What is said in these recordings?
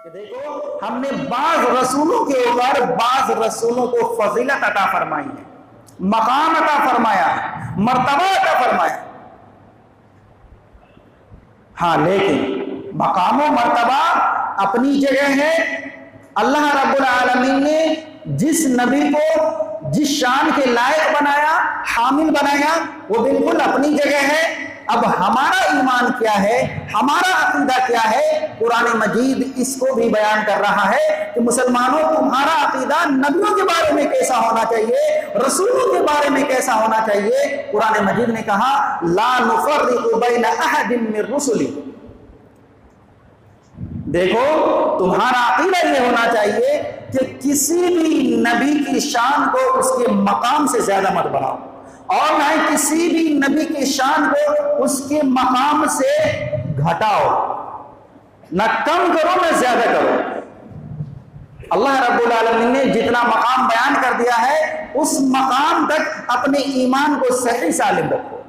कि देखो हमने बाज रसूलों के ऊपर बाज रसूलों को फजीलत अता फरमाई है, मकाम अता फरमाया है, मर्तबा अता फरमाया। हाँ, लेकिन मकाम और मर्तबा अपनी जगह है। अल्लाह रब्बुल आलमीन ने जिस नबी को जिस शान के लायक बनाया, हामिल बनाया, वो बिल्कुल अपनी जगह है। अब हमारा ईमान क्या है, हमारा अकीदा क्या है, कुरान मजीद इसको भी बयान कर रहा है कि मुसलमानों, तुम्हारा अकीदा नबियों के बारे में कैसा होना चाहिए, रसूलों के बारे में कैसा होना चाहिए। कुरान मजीद ने कहा ला नुफर्रिकु बैना अहदिन मिर रुसुली। देखो, तुम्हारा अकीदा ये होना चाहिए कि किसी भी नबी की शान को उसके मकाम से ज्यादा मत बढ़ाओ, और ना ही किसी भी नबी की शान को उसके मकाम से घटाओ, ना कम करो ना ज्यादा करो। अल्लाह रब्बुल आलमीन ने जितना मकाम बयान कर दिया है, उस मकाम तक अपने ईमान को सही सालिम रखो।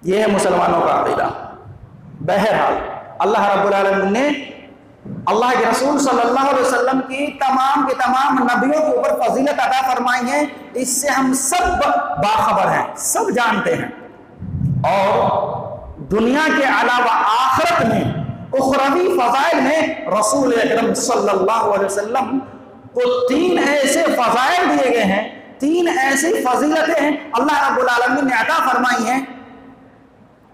यह है मुसलमानों का अकीदा। बहरहाल अल्लाह रब्बुल आलमीन ने अल्लाह के रसूल सल्लल्लाहु अलैहि वसल्लम की तमाम के तमाम नबियों के ऊपर फजीलत अता फरमाई है। इससे हम सब बाखबर हैं, सब जानते हैं। और दुनिया के अलावा आखिरत में, उखरवी फजाइल में रसूल अकरम सल्लल्लाहु अलैहि वसल्लम को 3 ऐसे फजाइल दिए गए हैं, 3 ऐसी फजीलतें हैं अल्लाह रब्बुल आलमीन ने अता फरमाई हैं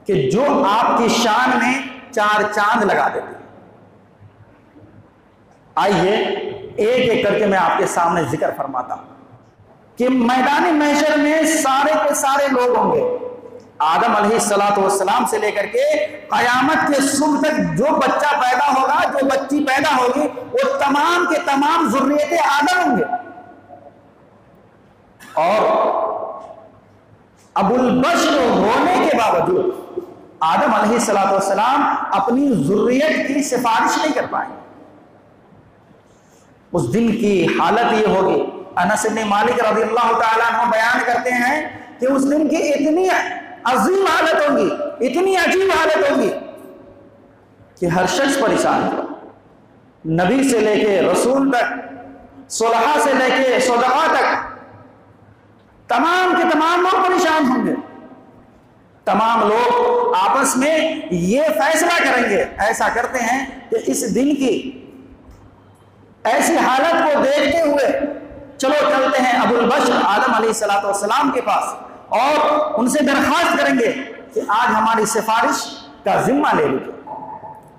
कि जो आपकी शान में 4 चांद लगा देती है। आइए एक एक करके मैं आपके सामने जिक्र फरमाता हूं कि मैदानी महशर में सारे के सारे लोग होंगे। आदम अलैहिस्सलातु वस्सलाम से लेकर के कयामत के सुबह तक जो बच्चा पैदा होगा, जो बच्ची पैदा होगी, वो तमाम के तमाम ज़ुर्रियते आदम होंगे। और अबुल बशर होने के बावजूद आदम अलैहिस्सलातु वस्सलाम अपनी ज़ुर्रियत की सिफारिश नहीं कर पाएंगे। उस दिन की हालत ये होगी, अनस इब्न मालिक रज़ियल्लाहु ताला अन्हु बयान करते हैं कि उस दिन की इतनी अजीम हालत होगी, इतनी अजीब हालत होगी कि हर शख्स परेशान होगा। नबी से लेके रसूल तक, सुलहा से लेके सदका तक, तमाम के तमाम लोग परेशान होंगे। तमाम लोग आपस में ये फैसला करेंगे, ऐसा करते हैं कि इस दिन की ऐसी हालत को देखते हुए चलो चलते हैं अबुल बशर आदम अलैहिस्सलातु वस्सलाम के पास और उनसे दरखास्त करेंगे कि आज हमारी सिफारिश का जिम्मा ले लीजिए।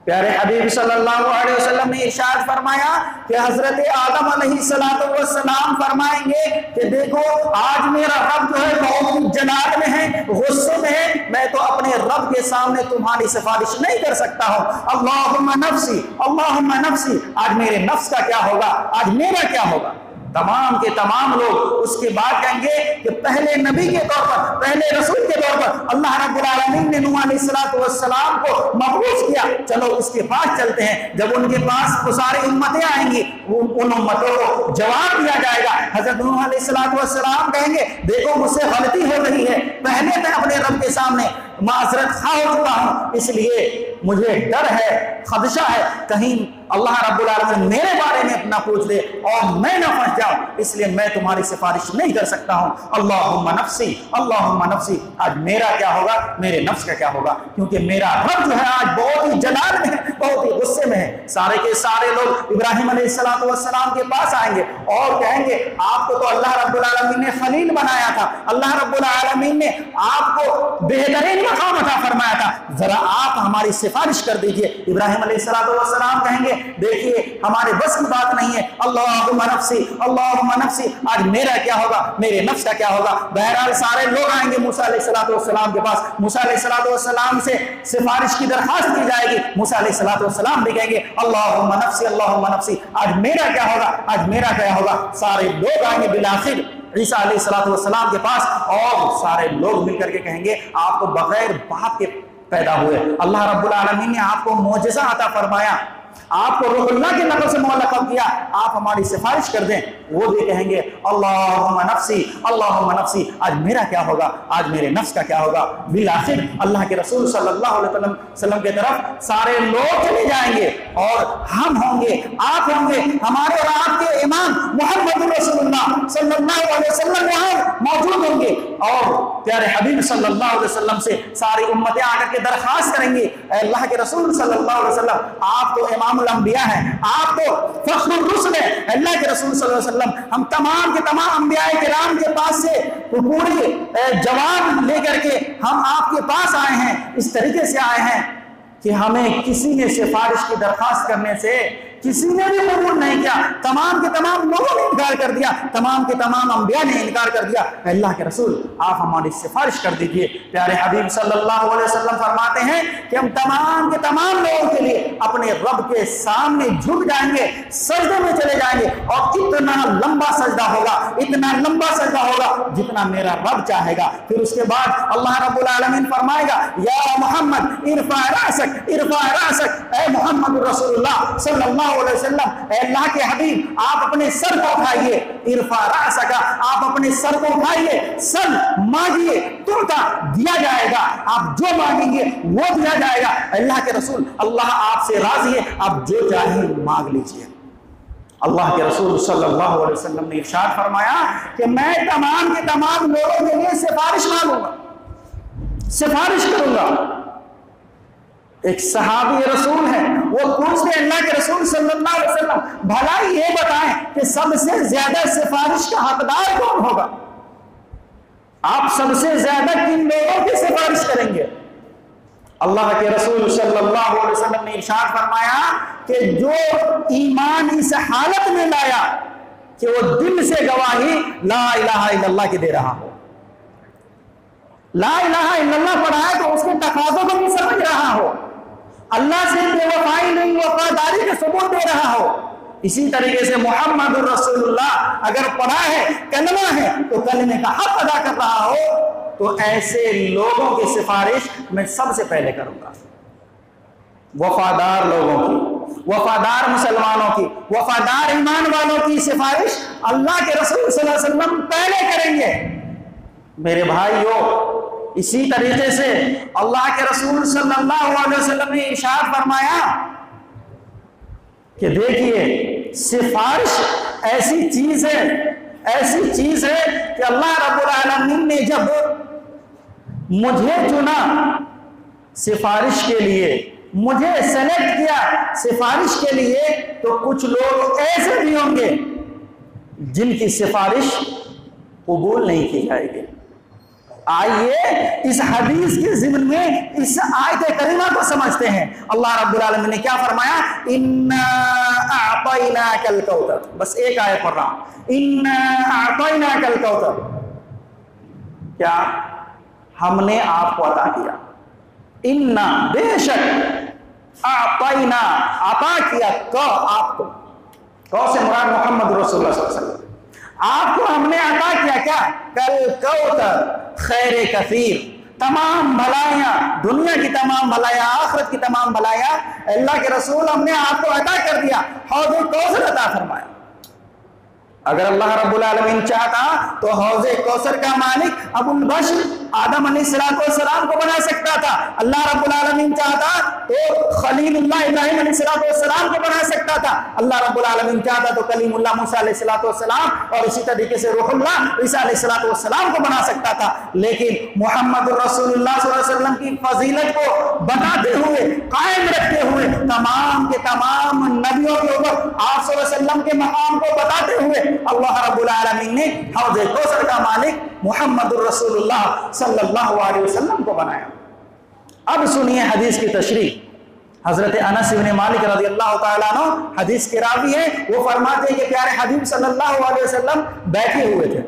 प्यारे हबीब सल्लल्लाहु अलैहि वसल्लम ने इरशाद फरमाया कि हजरत आदम अलैहिस्सलातु वस्सलाम फरमाएंगे कि देखो, आज मेरा रब जो है बहुत जलाल में है, गुस्से में है, मैं तो अपने रब के सामने तुम्हारी सिफारिश नहीं कर सकता हूं। अल्लाहुम्मा नफ्सी, अल्लाहुम्मा नफ्सी। आज मेरे नफ्स का क्या होगा, आज मेरा क्या होगा। तमाम के तमाम लोग उसके बाद कहेंगे कि पहले नबी के तौर पर, पहले रसूल के तौर पर अल्लाह रब्बुल आलमीन ने नूह अलैहिस्सलातु वस्सलाम को मबऊस किया, चलो उसके पास चलते हैं। जब उनके पास वो सारी उम्मतें आएंगी, उन उम्मतों को जवाब दिया जाएगा। हजरत नूह अलैहिस्सलातु वस्सलाम कहेंगे देखो, मुझसे गलती हो रही है, पहले मैं अपने रब के सामने माजरत खा हो चुका हूं, इसलिए मुझे डर है, खदशा है, कहीं अल्लाह रब्बुल आलमीन मेरे बारे में अपना पूछ ले और मैं ना फंस जाऊं, इसलिए मैं तुम्हारी सिफारिश नहीं कर सकता हूं। अल्लाहुम्मा नफ्सी, अल्लाहुम्मा नफ्सी। आज मेरा क्या होगा, मेरे नफ्स का क्या होगा, क्योंकि मेरा रब जो है आज बहुत ही जलाल में है, बहुत ही गुस्से में है। सारे के सारे लोग इब्राहिम अलैहिस्सलातु वस्सलाम के पास आएंगे और कहेंगे आपको तो अल्लाह रब्बुल आलमीन ने खलील बनाया था, अल्लाह रब्बुल आलमीन ने आपको बेहतरीन मकाम अता फरमाया था, जरा आप हमारी सिफारिश कर दीजिए। इब्राहिम अलैहिस्सलातु वस्सलाम कहेंगे देखिए, हमारे बस की बात नहीं है। अल्लाहुम्मा नफ्सी, अल्लाहुम्मा नफ्सी। आज मेरा क्या होगा, मेरे नफ्स का क्या होगा। बहरहाल सारे लोग आएंगे मूसा अलैहिस्सलातु वस्सलाम के पास, मूसा अलैहिस्सलातु वस्सलाम से सिफारिश की दरखास्त की जाएगी। मूसा अलैहिस्सलातु वस्सलाम भी कहेंगे अल्लाहुम्मा नफ्सी, अल्लाहुम्मा नफ्सी। आज मेरा क्या होगा, आज मेरा क्या होगा। सारे लोग आएंगे बिलाखिर ईसा अलैहिस्सलातु वस्सलाम के पास और सारे लोग मिलकर के कहेंगे आपको बगैर बाप के पैदा हुए, अल्लाह रब्बुल आलमीन ने आपको मोजज़ा अता फरमाया, आपको रूहुल्लाह के लक़ब से मुअल्लक़ किया, आप हमारी सिफारिश कर दें। वो भी कहेंगे अल्लाहुम्मा नफ्सी, अल्लाहुम्मा नफ्सी, आज मेरा क्या होगा, आज मेरे नफ्स का क्या होगा। बिल आखिर अल्लाह के रसूल सल्लल्लाहु अलैहि वसल्लम के तरफ सारे लोग चले जाएंगे और हम होंगे, आप होंगे, हमारे और आपके इमाम मुहम्मद रसूलुल्लाह सल्लल्लाहु अलैहि वसल्लम वहां मौजूद होंगे और प्यारे हबीब सल्लल्लाहु अलैहि वसल्लम से सारी उम्मतें आकर के दरखास्त करेंगे, अल्लाह के रसूल सल्लल्लाहु अलैहि वसल्लम, आप तो इमामुल अंबिया हैं, आप तो फख्रुर रुsul हैं। अल्लाह के रसूल सल्लल्लाहु अलैहि वसल्लम, हम तमाम के तमाम अंबिया किराम के पास से पूरी जवाब लेकर के हम आपके पास आए हैं। इस तरीके से आए हैं कि हमें किसी ने सिफारिश की दरखास्त करने से किसी ने भी कबूल नहीं किया, तमाम के तमाम लोगों ने इनकार कर दिया, तमाम के तमाम अंबिया ने इनकार कर दिया। अल्लाह के रसूल आप हमारी सिफारिश कर दीजिए। प्यारे हबीब सल्लल्लाहु अलैहि वसल्लम फरमाते हैं कि हम तमाम के तमाम लोगों के लिए अपने रब के सामने झुक जाएंगे, सजदे में चले जाएंगे और इतना लंबा सजदा होगा, इतना लंबा सजदा होगा जितना मेरा रब चाहेगा। फिर उसके बाद अल्लाह रब्बुल आलमीन फरमाएगा या मोहम्मद इरफा रासक, इरफा रासक, ए मोहम्मद रसूलुल्लाह सल्लल्लाहु अलैहि वसल्लम, अल्लाह के हबीब आप अपने सर को उठाइए, इरफा रासका, आप अपने सर को उठाइए, सर मांगिए तुरंत दिया जाएगा, आप जो मांगेंगे वो दिया जाएगा। अल्लाह के रसूल, अल्लाह आपसे राजी है, आप जो चाहे मांग लीजिए। अल्लाह के रसूल सल्लल्लाहु अलैहि वसल्लम ने इरशाद फरमाया कि मैं तमाम के तमाम लोगों के लिए सिफारिश मांगूंगा, सिफारिश करूंगा। एक सहाबी रसूल है, वो पूछते अल्लाह के रसूल सल्लल्लाहु अलैहि वसल्लम, भला ये बताएं कि सबसे ज्यादा सिफारिश का हकदार कौन होगा, आप सबसे ज्यादा किन लोगों की सिफारिश करेंगे। अल्लाह के रसूल सल्लल्लाहु अलैहि वसल्लम ने इरशाद फरमाया कि जो ईमान इस हालत में लाया कि वो दिल से गवाही ला इलाहा इल्लल्लाह की दे रहा हो, ला इलाहा इल्लल्लाह पढ़ा है तो उसके तकाज़ों को भी समझ रहा हो, अल्लाह से बेवफाई नहीं वफादारी के सबूत दे रहा हो। इसी तरीके से मोहम्मद रसूलुल्लाह अगर पढ़ा है, कलमा है, तो कलमे का हक अदा कर रहा हो, तो ऐसे लोगों की सिफारिश मैं सबसे पहले करूंगा। वफादार लोगों की, वफादार मुसलमानों की, वफादार ईमान वालों की सिफारिश अल्लाह के रसूल सल्लल्लाहु अलैहि वसल्लम पहले करेंगे। मेरे भाइयों, इसी तरीके से अल्लाह के रसूल सल्लल्लाहु अलैहि वसल्लम ने इरशाद फरमाया कि देखिए सिफारिश ऐसी चीज है, ऐसी चीज है कि अल्लाह रब्बुल आलमीन ने जब मुझे चुना सिफारिश के लिए, मुझे सेलेक्ट किया सिफारिश के लिए, तो कुछ लोग ऐसे भी होंगे जिनकी सिफारिश कबूल नहीं की जाएगी। आइए इस हदीस के ज़िम्न में इस आयत करीमा को समझते हैं। अल्लाह रब्बुल आलमीन ने क्या फरमाया, इन्ना अअतैनाकल कौसर, बस एक आयत पढ़ रहा हूं, इन्ना अअतैनाकल कौसर, क्या हमने आपको अता किया, इन्ना बेशक, अअतैना अता किया, क आपको, कौ से मुराद मोहम्मद रसूलुल्लाह सल्लल्लाहु अलैहि वसल्लम, आपको हमने अता किया क्या, कल कौसर खैर कसीर, तमाम भलाइयां, दुनिया की तमाम भलाइयां, आखिरत की तमाम भलाइयां अल्लाह के रसूल हमने आपको अता कर दिया, हौज़े कौसर अता फरमाया। अगर अल्लाह रब्बुल आलमीन चाहता तो हौज़े कौसर का मालिक अबुल बशर आदम अलैहिस्सलाम को बना सकता था। अल्लाह रब्बुल आलमीन चाहता तो खलीलुल्लाह इब्राहीम अलैहिस्सलाम को बना सकता था। अल्लाह रब्बुल आलमीन चाहता तो कलीमुल्लाह मूसा अलैहिस्सलाम और इसी तरीके से रूहुल्लाह ईसा अलैहिस्सलाम को बना सकता था। लेकिन मोहम्मद रसूलुल्लाह सल्लल्लाहु अलैहि वसल्लम की फजीलत को बताते हुए, कायम रखते हुए, तमाम के तमाम नबियों के ऊपर आप सल्लल्लाहु अलैहि वसल्लम के मकाम को बताते हुए अल्लाह रब्बुल आलमीन ने हौज़े कौसर का मालिक मुहम्मदुर रसूलुल्लाह सल्लल्लाहु अलैहि वसल्लम को बनाया। अब सुनिए हदीस की तशरीह। हजरत अनस इब्न मालिक रज़ियल्लाहु ताला अन्हु हदीस के रावी हैं, वो फरमाते हैं कि प्यारे हबीब सल्लल्लाहु अलैहि वसल्लम बैठे हुए थे।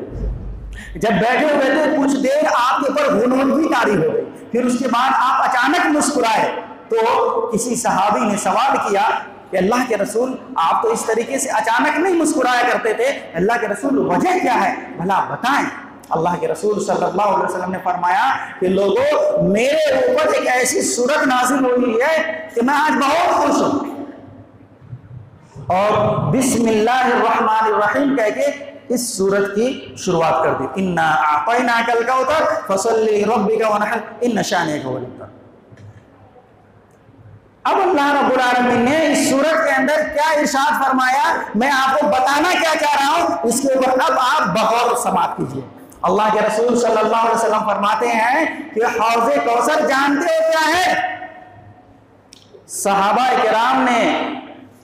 जब बैठे हुए थे कुछ देर आपके ऊपर गुनगुनी तारी हो गई, फिर उसके बाद आप अचानक मुस्कुराए, तो किसी सहाबी ने सवाल किया कि अल्लाह के रसूल आप तो इस तरीके से अचानक नहीं मुस्कुराया करते थे, अल्लाह के रसूल वजह क्या है, भला बताएं। अल्लाह के रसूल सल्लल्लाहु अलैहि वसल्लम ने फरमाया कि लोगों, मेरे ऊपर एक ऐसी सूरत नाज़िल हुई है कि मैं आज बहुत खुश हूं, और बिस्मिल्लाहिर्रहमानिर्रहीम कह के इस सूरत की शुरुआत कर दी। इन्ना आतैनाकल कौसर फसल्लि लिरब्बिका वनहर इन्न शानिअका हुवल अबतर। अब अल्लाह रब्बुल आलमीन ने इस सूरत के अंदर क्या इरशाद फरमाया, मैं आपको बताना क्या चाह रहा हूं, इसके ऊपर अब आप बगौर समाप्त कीजिए। अल्लाह के रसूल सल्लल्लाहु अलैहि वसल्लम फरमाते हैं कि हौज़े कौसर जानते हो क्या है? सहाबा किराम ने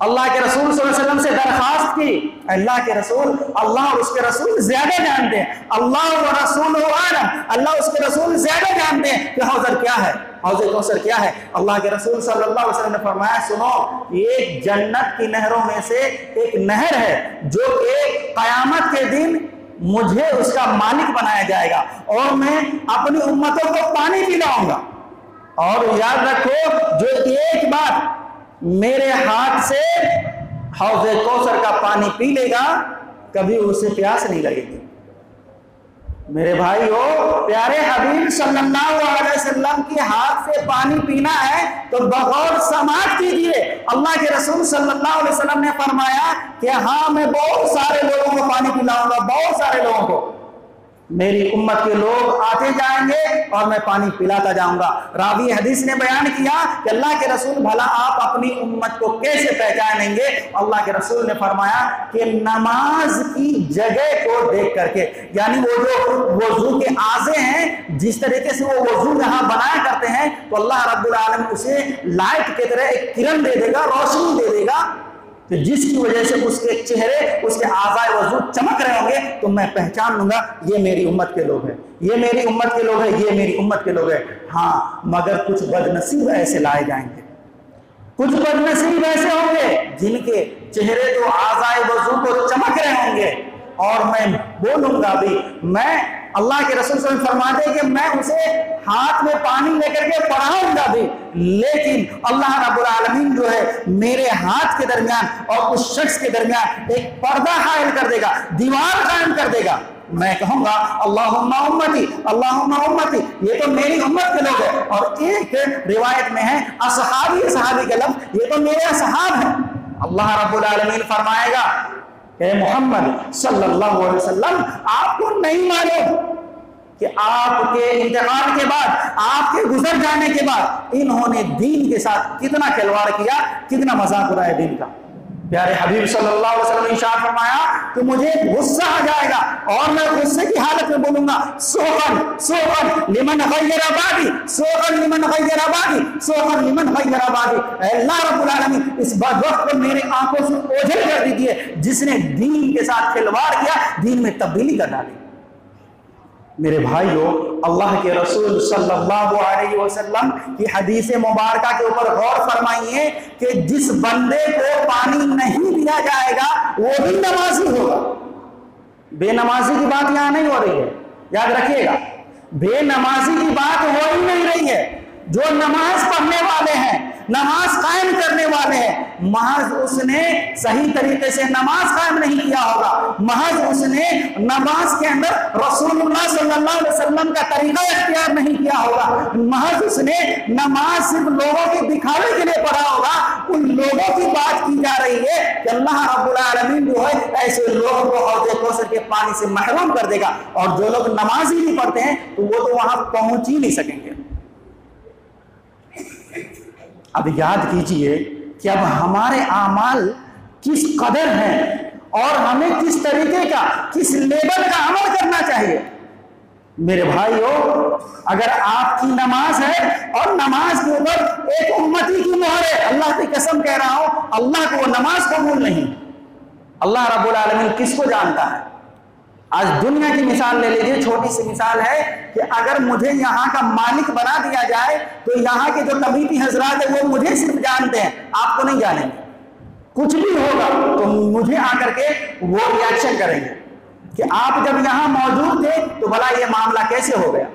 अल्लाह के रसूल सल्लल्लाहु अलैहि वसल्लम से दरखास्त की, अल्लाह के रसूल, अल्लाह और उसके रसूल ज्यादा जानते हैं, अल्लाह व रसूलुहु आलम, अल्लाह उसके रसूल ज्यादा जानते हैं कि हौज़र क्या है, हौज़े कौसर क्या है। अल्लाह के रसूल सल्लल्लाहु अलैहि वसल्लम ने फरमाया, सुनो, ये जन्नत की नहरों में से एक नहर है जो कि कयामत के दिन मुझे उसका मालिक बनाया जाएगा और मैं अपनी उम्मतों को पानी पिलाऊंगा। और याद रखो, जो एक बार मेरे हाथ से हौज़े कौसर का पानी पी लेगा, कभी उसे प्यास नहीं लगेगी। मेरे भाइयों, प्यारे हबीब सल्लल्लाहु अलैहि वसल्लम के हाथ से पानी पीना है तो बगौर समाप्त कीजिए। अल्लाह के रसूल सल्लल्लाहु अलैहि वसल्लम ने फरमाया कि हाँ, मैं बहुत सारे लोगों को पानी पिलाऊंगा, बहुत सारे लोगों को, मेरी उम्मत के लोग आते जाएंगे और मैं पानी पिलाता जाऊंगा। रावी हदीस ने बयान किया कि अल्लाह के रसूल, भला आप अपनी उम्मत को कैसे पहचानेंगे? अल्लाह के रसूल ने फरमाया कि नमाज की जगह को देख करके, यानी वो जो वजू के आज़े हैं, जिस तरीके से वो वजू यहाँ बनाया करते हैं, तो अल्लाह रब्बुल आलमीन उसे लाइट की तरह एक किरण दे देगा, रोशनी दे देगा, तो जिसकी वजह से उसके चेहरे, उसके आज़ाए वजू चमक रहे होंगे, तो मैं पहचान लूंगा ये मेरी उम्मत के लोग हैं, ये मेरी उम्मत के लोग हैं, ये मेरी उम्मत के लोग हैं। हाँ, मगर कुछ बदनसीब ऐसे लाए जाएंगे, कुछ बदनसीब ऐसे होंगे जिनके चेहरे तो आज़ाए वजू को चमक रहे होंगे, और मैं बोलूंगा भी, मैं अल्लाह के रसूल सल्लल्लाहु अलैहि वसल्लम फरमाते हैं कि मैं उसे हाथ में पानी लेकर के पढ़ाऊंगा भी, लेकिन अल्लाह रब्बुल आलमीन जो है मेरे हाथ के दरमियान और उस शख्स के दरमियान एक पर्दा हायल कर देगा, दीवार कायम कर देगा। मैं कहूंगा अल्लाहुम्मा उम्मती, अल्लाहुम्मा उम्मती, ये तो मेरी उम्मत के लोग हैं। और एक रिवायत में है असहाबी, सहाबी का लफ्ज, ये तो मेरे असहाब हैं। अल्लाह रब्बुल आलमीन फरमाएगा कि मोहम्मद सल्लल्लाहु अलैहि वसल्लम, आपको नहीं मालूम कि आपके इंतकाल के बाद, आपके गुजर जाने के बाद इन्होंने दीन के साथ कितना खिलवाड़ किया, कितना मजाक उड़ाया दीन का। प्यारे हबीब सल्लल्लाहु अलैहि वसल्लम ने इरशाद फरमाया कि मुझे गुस्सा आ जाएगा और मैं गुस्से की हालत में बोलूंगा, सोहन सोहन लिमन गय्यर बादी, सोहन लिमन गय्यर बादी, सोहन लिमन गय्यर बादी। अल्लाह रब्बुल आलमीन इस बदबख्त को मेरे आंखों से ओझल कर दीजिए जिसने दीन के साथ खिलवाड़ किया, दीन में तब्दीली कर डाली। मेरे भाइयों, अल्लाह के रसूल सल्लल्लाहु अलैहि वसल्लम की हदीस मुबारका के ऊपर गौर फरमाइए कि जिस बंदे को पानी नहीं दिया जाएगा वो भी नमाजी होगा। बेनमाजी की बात यहां नहीं हो रही है, याद रखिएगा, बेनमाजी की बात हो ही नहीं रही है। जो नमाज पढ़ने वाले हैं, नमाज कायम करने वाले हैं, महज उसने सही तरीके से नमाज कायम नहीं किया होगा, महज उसने नमाज के अंदर रसूलुल्लाह सल्लल्लाहु अलैहि वसल्लम का तरीका इख्तियार नहीं किया होगा, महज उसने नमाज सिर्फ लोगों के दिखावे के लिए पढ़ा होगा। उन लोगों की बात की जा रही है कि अल्लाह रब्बुल आलमीन जो है ऐसे लोगों को हौज़े कौसर के पानी से महरूम कर देगा, और जो लोग नमाज ही नहीं पढ़ते हैं तो वो तो वहां पहुंच ही नहीं सकेंगे। अब याद कीजिए कि अब हमारे आमाल किस कदर हैं और हमें किस तरीके का, किस लेवल का अमल करना चाहिए। मेरे भाइयों, अगर आपकी नमाज है और नमाज के ऊपर एक उम्मती की मोहर है, अल्लाह की कसम कह रहा हूं, अल्लाह को वो नमाज कबूल नहीं। अल्लाह रब्बुल आलमीन किसको जानता है? आज दुनिया की मिसाल ले लीजिए, छोटी सी मिसाल है कि अगर मुझे यहाँ का मालिक बना दिया जाए तो यहाँ के जो कमिटी हजरात है वो मुझे सिर्फ जानते हैं, आपको नहीं जानेंगे। कुछ भी होगा तो मुझे आकर के वो रिएक्शन करेंगे कि आप जब यहाँ मौजूद थे तो भला ये मामला कैसे हो गया।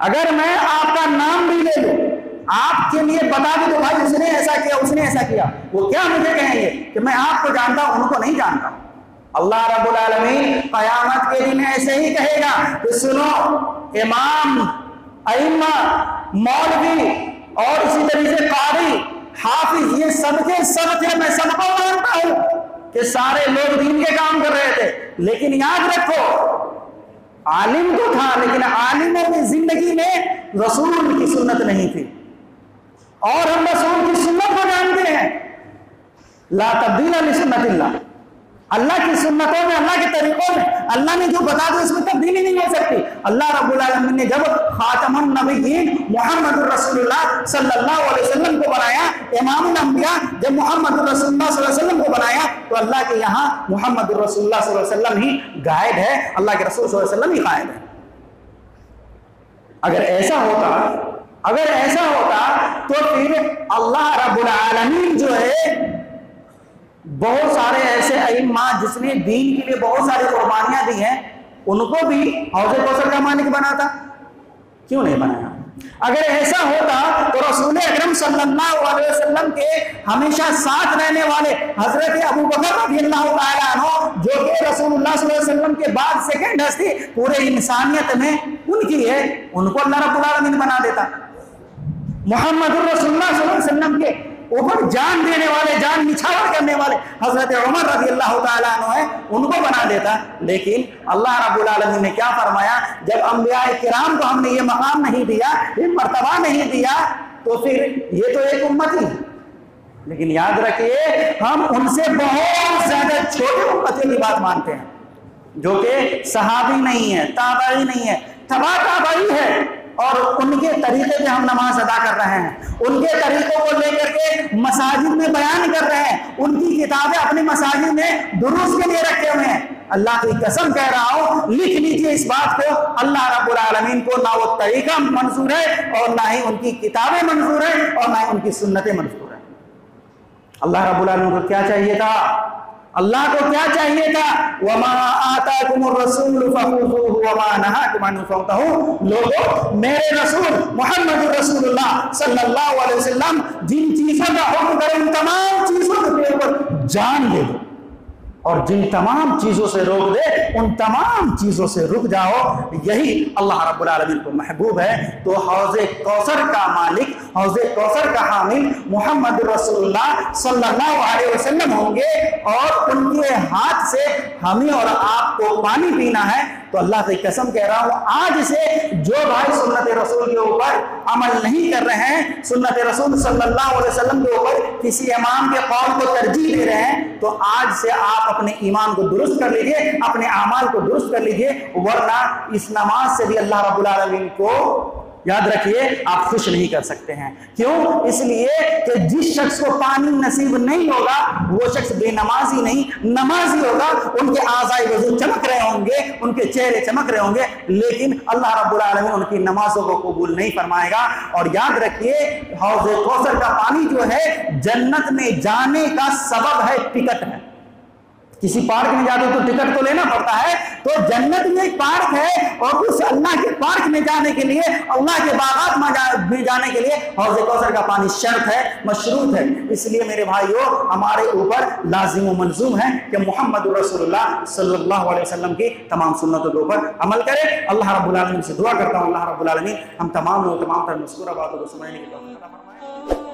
अगर मैं आपका नाम भी ले लूं, आपके लिए बता दूं तो भाई उसने ऐसा किया, उसने ऐसा किया, वो क्या मुझे कहेंगे कि मैं आपको जानता हूं, उनको नहीं जानता। अल्लाह रब्बुल आलमीन क़यामत के दिन ऐसे ही कहेगा कि सुनो, इमाम, अइम्मा, मौलवी और इसी तरीके से कारी, हाफिज, ये सबके सब थे, मैं सबको मानता हूं कि सारे लोग दीन के काम कर रहे थे, लेकिन याद रखो आलिम तो था, लेकिन आलिमों की जिंदगी में रसूल की सुन्नत नहीं थी। और हम रसूल की सुन्नत को जानते हैं, ला तब्दील लि सुन्नतिल्लाह, अल्लाह की सुन्नतों में, अल्लाह के तरीकों में अल्लाह ने जो बता दिया उसमें तब्दीली नहीं हो सकती। अल्लाह रब्बुल आलमीन ने जब खातमुन नबिय्यीन मुहम्मदुर रसूलुल्लाह सल्लल्लाहु अलैहि वसल्लम को बनाया, इमामुल अंबिया जब मुहम्मदुर रसूलुल्लाह सल्लल्लाहु अलैहि वसल्लम को बनाया, तो अल्लाह के यहाँ मुहम्मदुर रसूलुल्लाह सल्लल्लाहु अलैहि वसल्लम ही गाइड है, अल्लाह के रसूल सल्लल्लाहु अलैहि वसल्लम ही गाइड है। अगर ऐसा होता तो फिर अल्लाह रब्बुल आलमीन जो है, बहुत सारे ऐसे अइम्मा जिसने दीन के लिए बहुत सारी कुर्बानियां दी हैं, उनको भी हौज़े कौसर का मालिक बनाता, क्यों नहीं बनाया? अगर ऐसा होता तो रसूल अकरम सल्लल्लाहु अलैहि वसल्लम के हमेशा साथ रहने वाले हजरत अबू बकर रज़ियल्लाहु ताला अन्हु, जो कि रसूलुल्लाह सल्लल्लाहु अलैहि वसल्लम के बाद सेकंड हस्ती पूरे इंसानियत में उनकी है, उनको अल्लाह रब्बुल आलमीन बना देता। मुहम्मदुर रसूलुल्लाह सल्लल्लाहु अलैहि वसल्लम के ऊपर जान देने वाले, जान निछावर करने वाले हजरत उमर रज़ियल्लाहु ताला अन्हु है, उनको बना देता। लेकिन अल्लाह रब्बुल आलमीन ने क्या फरमाया, जब अंबिया किराम को हमने ये मकाम नहीं दिया, ये मर्तबा नहीं दिया, तो फिर ये तो एक उम्मती, लेकिन याद रखिए हम उनसे बहुत ज्यादा छोटे उम्मती की बात मानते हैं, जो कि सहाबी नहीं है, ताबई नहीं है, तबा ताबई है, और उनके तरीके पे हम नमाज अदा कर रहे हैं, उनके तरीकों को लेकर के मसाजिद में बयान कर रहे हैं, उनकी किताबें अपनी मसाजिद में दुरूस के लिए रखे हुए हैं। अल्लाह की कसम कह रहा हूं, लिख लीजिए इस बात को, अल्लाह रब्बुल आलमीन को ना वो तरीका मंजूर है, और ना ही उनकी किताबें मंजूर है, और ना ही उनकी सुन्नतें मंजूर है। अल्लाह रब्बुल आलमीन को क्या चाहिए था? अल्लाह को क्या चाहिए था? वमा आताकुमुर रसूल फखुज़ूहु वमा नहाकुम अन्हु फंतहू। लोगों, मेरे रसूल मुहम्मदुर रसूलुल्लाह सल्लल्लाहु अलैहि वसल्लम जिन चीजों का हुक्म करें उन तमाम चीजों के ऊपर जान ले लो, और जिन तमाम चीजों से रोक दे उन तमाम चीजों से रुक जाओ। यही अल्लाह रब्बुल आलमीन को महबूब है। तो हौज़े कौसर का मालिक, हौज़े कौसर का हामिल मुहम्मद रसूलुल्लाह सल्लल्लाहु अलैहि वसल्लम होंगे, और उनके हाथ से हमें और आपको पानी पीना है। तो अल्लाह की कसम कह रहा हूं, आज से जो भाई सुन्नत रसूल के ऊपर अमल नहीं कर रहे हैं, सुन्नत रसूल सल्लल्लाहु अलैहि वसल्लम के ऊपर किसी इमाम के कौल को तरजीह दे रहे हैं, तो आज से आप अपने ईमान को दुरुस्त कर लीजिए, अपने अमाल को दुरुस्त कर लीजिए, वरना इस नमाज से भी अल्लाह रब्बुल आलमीन को याद रखिए आप खुश नहीं कर सकते हैं। क्यों? इसलिए कि जिस शख्स को पानी नसीब नहीं होगा वो शख्स बेनमाजी नहीं, नमाजी होगा। उनके आज़ाए वज़ू चमक रहे होंगे, उनके चेहरे चमक रहे होंगे, लेकिन अल्लाह रब्बुल आलमीन उनकी नमाजों को कबूल नहीं फरमाएगा। और याद रखिए, हौज़े कौसर का पानी जो है जन्नत में जाने का सबब है, टिकट है। किसी पार्क में जाते तो टिकट तो लेना पड़ता है, तो जन्नत में एक पार्क है, और उस अल्लाह के पार्क में जाने के लिए, अल्लाह के बागात में जाने के लिए हौज़े कौसर का पानी शर्त है, मशरूत है। इसलिए मेरे भाइयों, हमारे ऊपर लाजिम व मलजूम है कि मुहम्मद रसूलुल्लाह सल्लल्लाहु अलैहि वसल्लम की तमाम सुन्नतों के ऊपर अमल करें। अल्लाह रब्बुल आलमीन से दुआ करता हूँ, अल्लाह रब्बुल आलमीन हम तमाम तर मज़कूरा बातों को समझने की तौफ़ीक़ अता फरमाए।